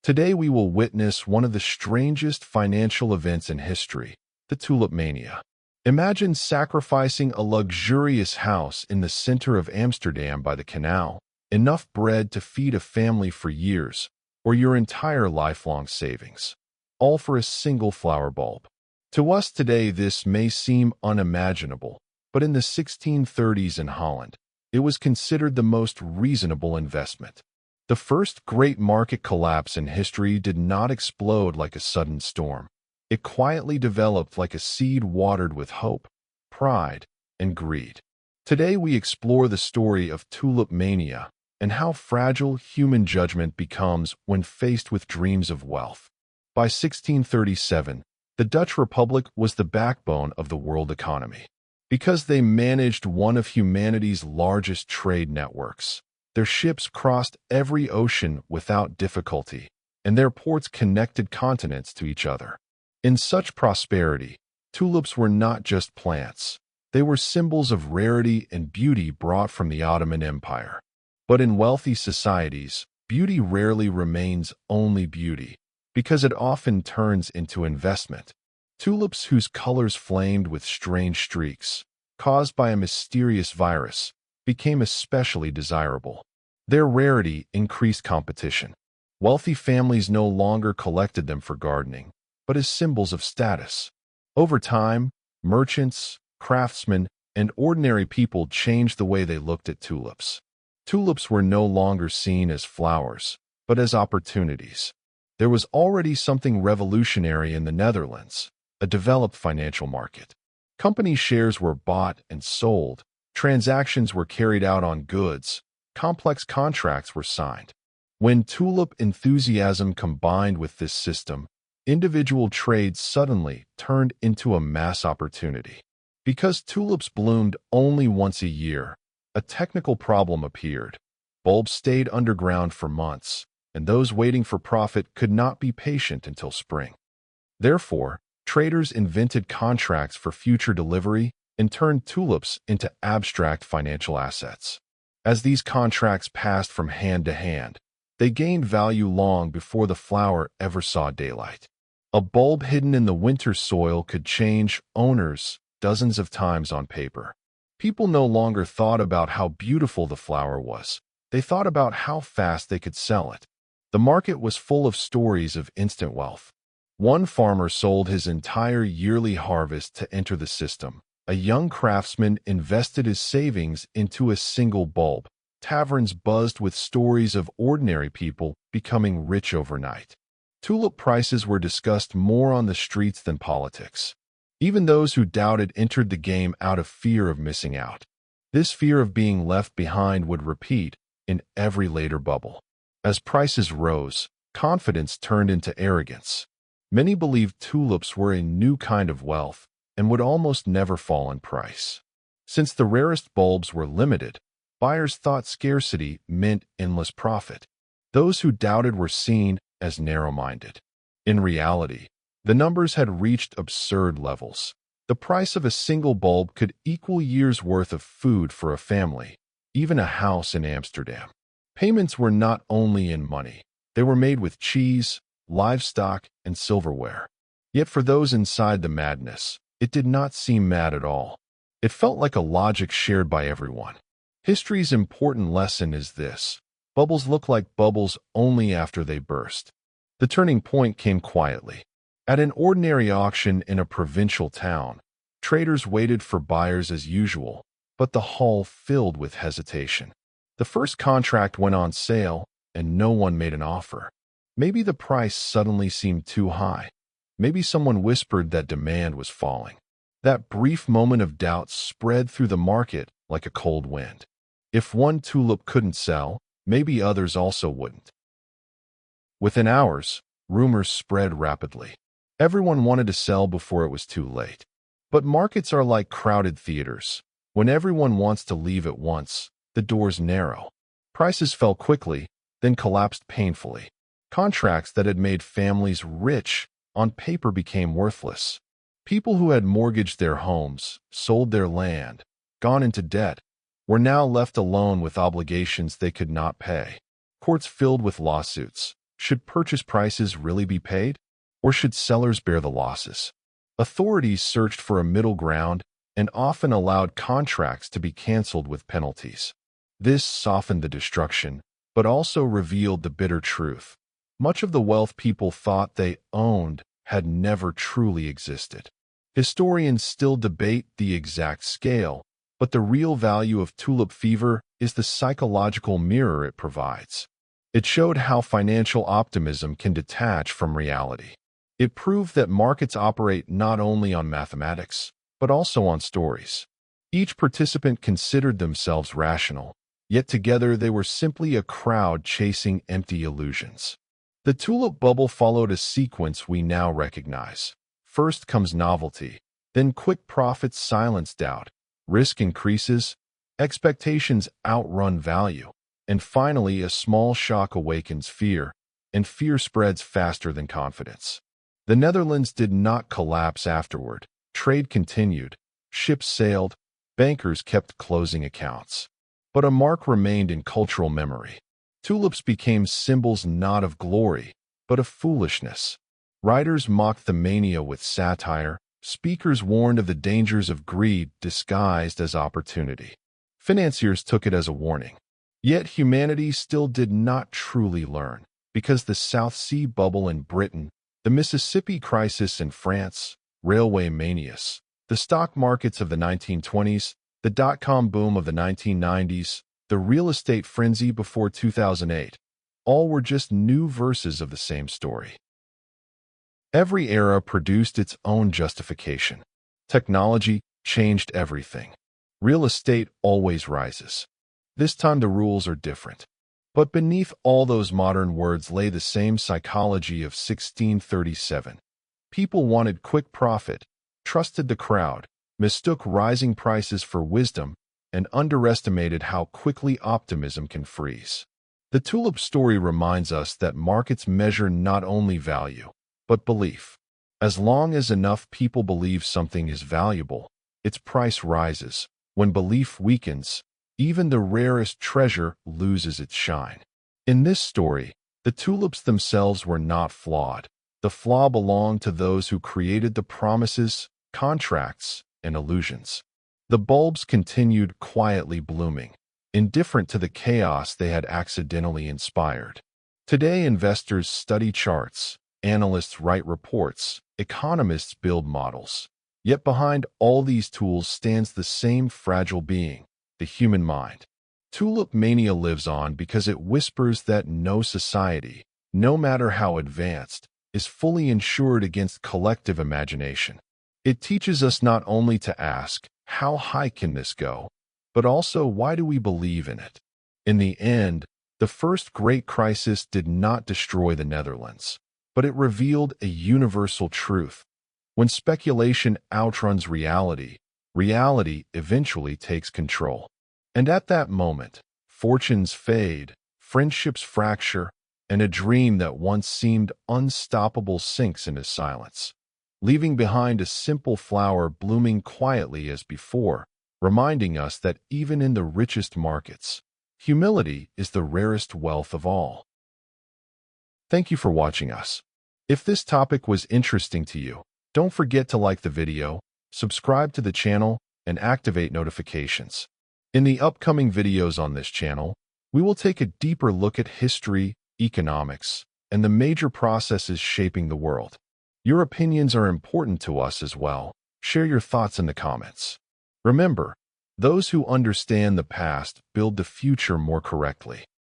Today we will witness one of the strangest financial events in history, the Tulip Mania. Imagine sacrificing a luxurious house in the center of Amsterdam by the canal, enough bread to feed a family for years, or your entire lifelong savings, all for a single flower bulb. To us today this may seem unimaginable, but in the 1630s in Holland, it was considered the most reasonable investment. The first great market collapse in history did not explode like a sudden storm. It quietly developed like a seed watered with hope, pride, and greed. Today we explore the story of Tulip Mania and how fragile human judgment becomes when faced with dreams of wealth. By 1637, the Dutch Republic was the backbone of the world economy. Because they managed one of humanity's largest trade networks, their ships crossed every ocean without difficulty, and their ports connected continents to each other. In such prosperity, tulips were not just plants. They were symbols of rarity and beauty brought from the Ottoman Empire. But in wealthy societies, beauty rarely remains only beauty, because it often turns into investment. Tulips whose colors flamed with strange streaks, caused by a mysterious virus, became especially desirable. Their rarity increased competition. Wealthy families no longer collected them for gardening, but as symbols of status. Over time, merchants, craftsmen, and ordinary people changed the way they looked at tulips. Tulips were no longer seen as flowers, but as opportunities. There was already something revolutionary in the Netherlands, a developed financial market. Company shares were bought and sold, transactions were carried out on goods, complex contracts were signed. When tulip enthusiasm combined with this system, individual trade suddenly turned into a mass opportunity. Because tulips bloomed only once a year, a technical problem appeared. Bulbs stayed underground for months, and those waiting for profit could not be patient until spring. Therefore, traders invented contracts for future delivery and turned tulips into abstract financial assets. As these contracts passed from hand to hand, they gained value long before the flower ever saw daylight. A bulb hidden in the winter soil could change owners dozens of times on paper. People no longer thought about how beautiful the flower was. They thought about how fast they could sell it. The market was full of stories of instant wealth. One farmer sold his entire yearly harvest to enter the system. A young craftsman invested his savings into a single bulb. Taverns buzzed with stories of ordinary people becoming rich overnight. Tulip prices were discussed more on the streets than politics. Even those who doubted entered the game out of fear of missing out. This fear of being left behind would repeat in every later bubble. As prices rose, confidence turned into arrogance. Many believed tulips were a new kind of wealth and would almost never fall in price. Since the rarest bulbs were limited, buyers thought scarcity meant endless profit. Those who doubted were seen as narrow-minded. In reality, the numbers had reached absurd levels. The price of a single bulb could equal years' worth of food for a family, even a house in Amsterdam. Payments were not only in money. They were made with cheese, livestock, and silverware. Yet for those inside the madness, it did not seem mad at all. It felt like a logic shared by everyone. History's important lesson is this: bubbles look like bubbles only after they burst. The turning point came quietly. At an ordinary auction in a provincial town, traders waited for buyers as usual, but the hall filled with hesitation. The first contract went on sale, and no one made an offer. Maybe the price suddenly seemed too high. Maybe someone whispered that demand was falling. That brief moment of doubt spread through the market like a cold wind. If one tulip couldn't sell, maybe others also wouldn't. Within hours, rumors spread rapidly. Everyone wanted to sell before it was too late. But markets are like crowded theaters. When everyone wants to leave at once, the doors narrow. Prices fell quickly, then collapsed painfully. Contracts that had made families rich on paper became worthless. People who had mortgaged their homes, sold their land, gone into debt, were now left alone with obligations they could not pay. Courts filled with lawsuits. Should purchase prices really be paid? Or should sellers bear the losses? Authorities searched for a middle ground and often allowed contracts to be canceled with penalties. This softened the destruction, but also revealed the bitter truth. Much of the wealth people thought they owned had never truly existed. Historians still debate the exact scale, but the real value of tulip fever is the psychological mirror it provides. It showed how financial optimism can detach from reality. It proved that markets operate not only on mathematics, but also on stories. Each participant considered themselves rational, yet together they were simply a crowd chasing empty illusions. The tulip bubble followed a sequence we now recognize. First comes novelty, then quick profits silence doubt, risk increases, expectations outrun value, and finally a small shock awakens fear, and fear spreads faster than confidence. The Netherlands did not collapse afterward. Trade continued, ships sailed, bankers kept closing accounts. But a mark remained in cultural memory. Tulips became symbols not of glory, but of foolishness. Writers mocked the mania with satire, speakers warned of the dangers of greed disguised as opportunity. Financiers took it as a warning. Yet humanity still did not truly learn, because the South Sea bubble in Britain, the Mississippi crisis in France, railway manias, the stock markets of the 1920s, the dot-com boom of the 1990s, the real estate frenzy before 2008, all were just new verses of the same story. Every era produced its own justification. Technology changed everything. Real estate always rises. This time the rules are different. But beneath all those modern words lay the same psychology of 1637. People wanted quick profit, trusted the crowd, mistook rising prices for wisdom, and underestimated how quickly optimism can freeze. The tulip story reminds us that markets measure not only value, but belief. As long as enough people believe something is valuable, its price rises. When belief weakens, even the rarest treasure loses its shine. In this story, the tulips themselves were not flawed. The flaw belonged to those who created the promises, contracts, and illusions. The bulbs continued quietly blooming, indifferent to the chaos they had accidentally inspired. Today, investors study charts, analysts write reports, economists build models. Yet behind all these tools stands the same fragile being, the human mind. Tulip mania lives on because it whispers that no society, no matter how advanced, is fully insured against collective imagination. It teaches us not only to ask, how high can this go, but also why do we believe in it? In the end, the first great crisis did not destroy the Netherlands, but it revealed a universal truth. When speculation outruns reality, reality eventually takes control. And at that moment, fortunes fade, friendships fracture, and a dream that once seemed unstoppable sinks into silence, leaving behind a simple flower blooming quietly as before, reminding us that even in the richest markets, humility is the rarest wealth of all. Thank you for watching us. If this topic was interesting to you, don't forget to like the video, subscribe to the channel, and activate notifications. In the upcoming videos on this channel, we will take a deeper look at history, economics, and the major processes shaping the world. Your opinions are important to us as well. Share your thoughts in the comments. Remember, those who understand the past build the future more correctly.